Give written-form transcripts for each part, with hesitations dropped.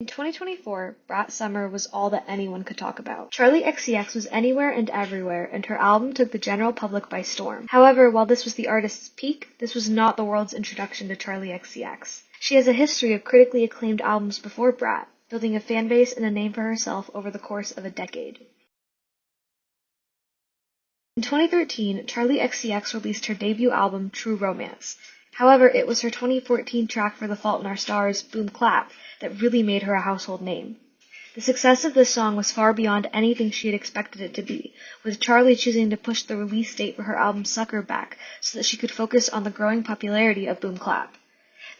In 2024, Brat Summer was all that anyone could talk about. Charli XCX was anywhere and everywhere, and her album took the general public by storm. However, while this was the artist's peak, this was not the world's introduction to Charli XCX. She has a history of critically acclaimed albums before Brat, building a fan base and a name for herself over the course of a decade. In 2013, Charli XCX released her debut album, True Romance. However, it was her 2014 track For the Fault in Our Stars, Boom Clap, that really made her a household name. The success of this song was far beyond anything she had expected it to be, with Charli choosing to push the release date for her album Sucker back so that she could focus on the growing popularity of Boom Clap.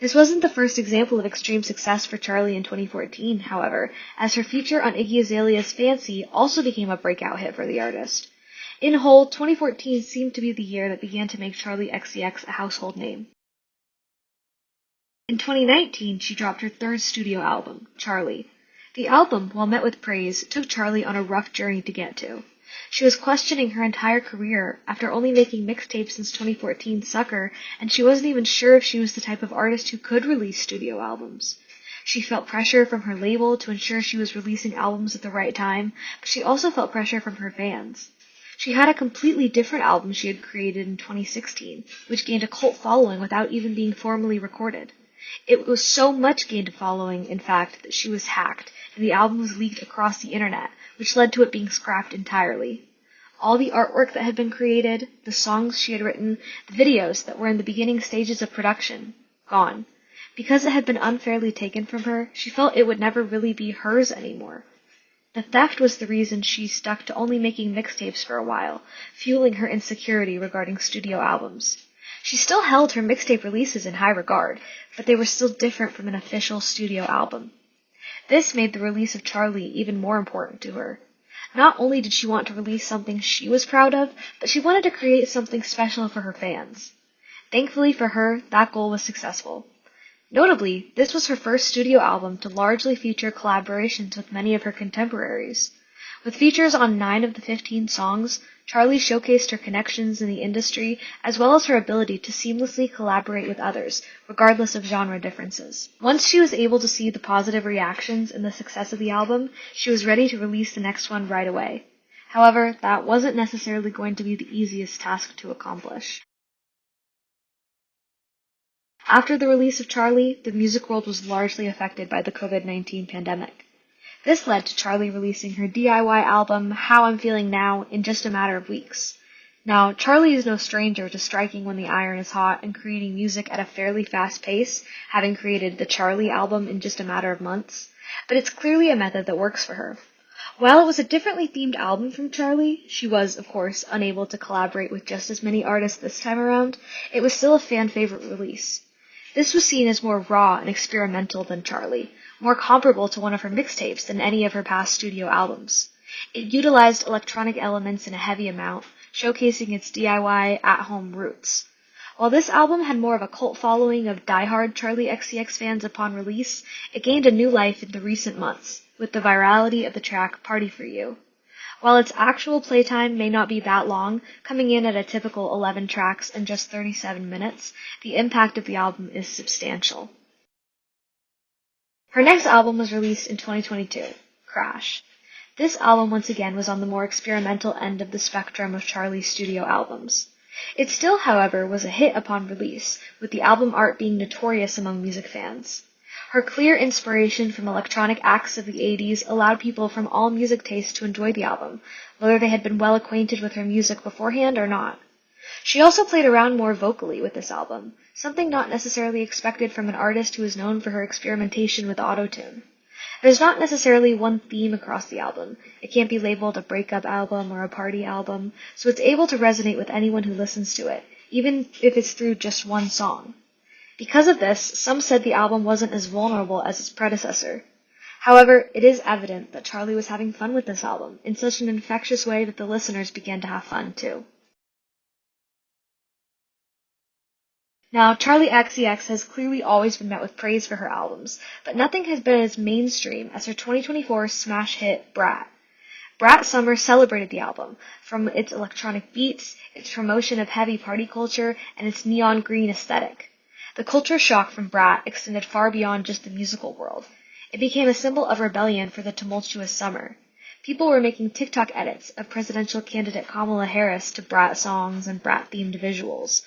This wasn't the first example of extreme success for Charli in 2014, however, as her feature on Iggy Azalea's Fancy also became a breakout hit for the artist. In whole, 2014 seemed to be the year that began to make Charli XCX a household name. In 2019, she dropped her third studio album, Charli. The album, while met with praise, took Charli on a rough journey to get to. She was questioning her entire career after only making mixtapes since 2014's Sucker, and she wasn't even sure if she was the type of artist who could release studio albums. She felt pressure from her label to ensure she was releasing albums at the right time, but she also felt pressure from her fans. She had a completely different album she had created in 2016, which gained a cult following without even being formally recorded. It was so much gained a following, in fact, that she was hacked, and the album was leaked across the internet, which led to it being scrapped entirely. All the artwork that had been created, the songs she had written, the videos that were in the beginning stages of production, gone. Because it had been unfairly taken from her, she felt it would never really be hers anymore. The theft was the reason she stuck to only making mixtapes for a while, fueling her insecurity regarding studio albums. She still held her mixtape releases in high regard, but they were still different from an official studio album. This made the release of Charli even more important to her. Not only did she want to release something she was proud of, but she wanted to create something special for her fans. Thankfully for her, that goal was successful. Notably, this was her first studio album to largely feature collaborations with many of her contemporaries. With features on 9 of the 15 songs, Charli showcased her connections in the industry as well as her ability to seamlessly collaborate with others, regardless of genre differences. Once she was able to see the positive reactions and the success of the album, she was ready to release the next one right away. However, that wasn't necessarily going to be the easiest task to accomplish. After the release of Charli, the music world was largely affected by the COVID-19 pandemic. This led to Charli releasing her DIY album, How I'm Feeling Now, in just a matter of weeks. Now, Charli is no stranger to striking when the iron is hot and creating music at a fairly fast pace, having created the Charli album in just a matter of months, but it's clearly a method that works for her. While it was a differently themed album from Charli, she was, of course, unable to collaborate with just as many artists this time around, it was still a fan favorite release. This was seen as more raw and experimental than Charli, more comparable to one of her mixtapes than any of her past studio albums. It utilized electronic elements in a heavy amount, showcasing its DIY at-home roots. While this album had more of a cult following of die-hard Charli XCX fans upon release, it gained a new life in the recent months, with the virality of the track Party For You. While its actual playtime may not be that long, coming in at a typical 11 tracks in just 37 minutes, the impact of the album is substantial. Her next album was released in 2022, Crash. This album once again was on the more experimental end of the spectrum of Charli's studio albums. It still, however, was a hit upon release, with the album art being notorious among music fans. Her clear inspiration from electronic acts of the 80s allowed people from all music tastes to enjoy the album, whether they had been well acquainted with her music beforehand or not. She also played around more vocally with this album, something not necessarily expected from an artist who is known for her experimentation with autotune. There's not necessarily one theme across the album. It can't be labeled a breakup album or a party album, so it's able to resonate with anyone who listens to it, even if it's through just one song. Because of this, some said the album wasn't as vulnerable as its predecessor. However, it is evident that Charli was having fun with this album in such an infectious way that the listeners began to have fun too. Now, Charli XCX has clearly always been met with praise for her albums, but nothing has been as mainstream as her 2024 smash hit, Brat. Brat Summer celebrated the album, from its electronic beats, its promotion of heavy party culture, and its neon green aesthetic. The culture shock from Brat extended far beyond just the musical world. It became a symbol of rebellion for the tumultuous summer. People were making TikTok edits of presidential candidate Kamala Harris to Brat songs and Brat-themed visuals.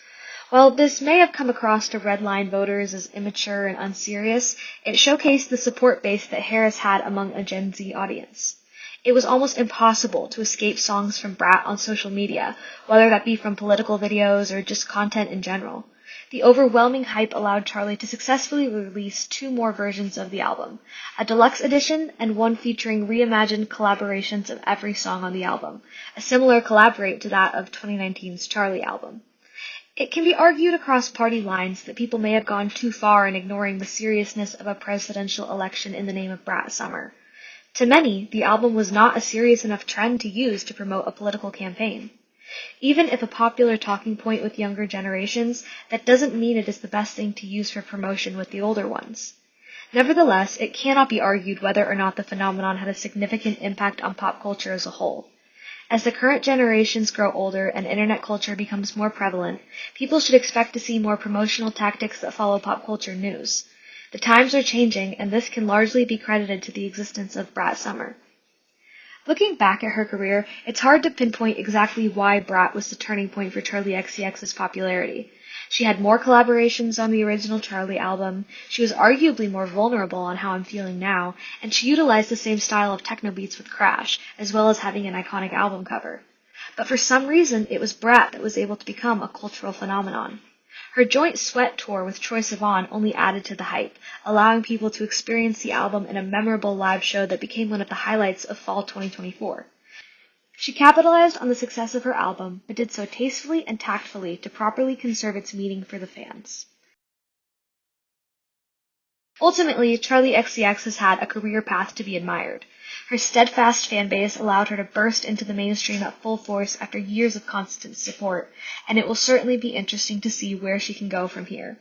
While this may have come across to red-line voters as immature and unserious, it showcased the support base that Harris had among a Gen Z audience. It was almost impossible to escape songs from Brat on social media, whether that be from political videos or just content in general. The overwhelming hype allowed Charli to successfully release 2 more versions of the album, a deluxe edition and one featuring reimagined collaborations of every song on the album, a similar collaborate to that of 2019's Charli album. It can be argued across party lines that people may have gone too far in ignoring the seriousness of a presidential election in the name of Brat Summer. To many, the album was not a serious enough trend to use to promote a political campaign. Even if a popular talking point with younger generations, that doesn't mean it is the best thing to use for promotion with the older ones. Nevertheless, it cannot be argued whether or not the phenomenon had a significant impact on pop culture as a whole. As the current generations grow older and internet culture becomes more prevalent, people should expect to see more promotional tactics that follow pop culture news. The times are changing, and this can largely be credited to the existence of Brat Summer. Looking back at her career, it's hard to pinpoint exactly why Brat was the turning point for Charli XCX's popularity. She had more collaborations on the original Charli album, she was arguably more vulnerable on How I'm Feeling Now, and she utilized the same style of techno beats with Crash, as well as having an iconic album cover. But for some reason, it was Brat that was able to become a cultural phenomenon. Her joint Sweat tour with Troye Sivan only added to the hype, allowing people to experience the album in a memorable live show that became one of the highlights of fall 2024. She capitalized on the success of her album, but did so tastefully and tactfully to properly conserve its meaning for the fans. Ultimately, Charli XCX has had a career path to be admired. Her steadfast fanbase allowed her to burst into the mainstream at full force after years of constant support, and it will certainly be interesting to see where she can go from here.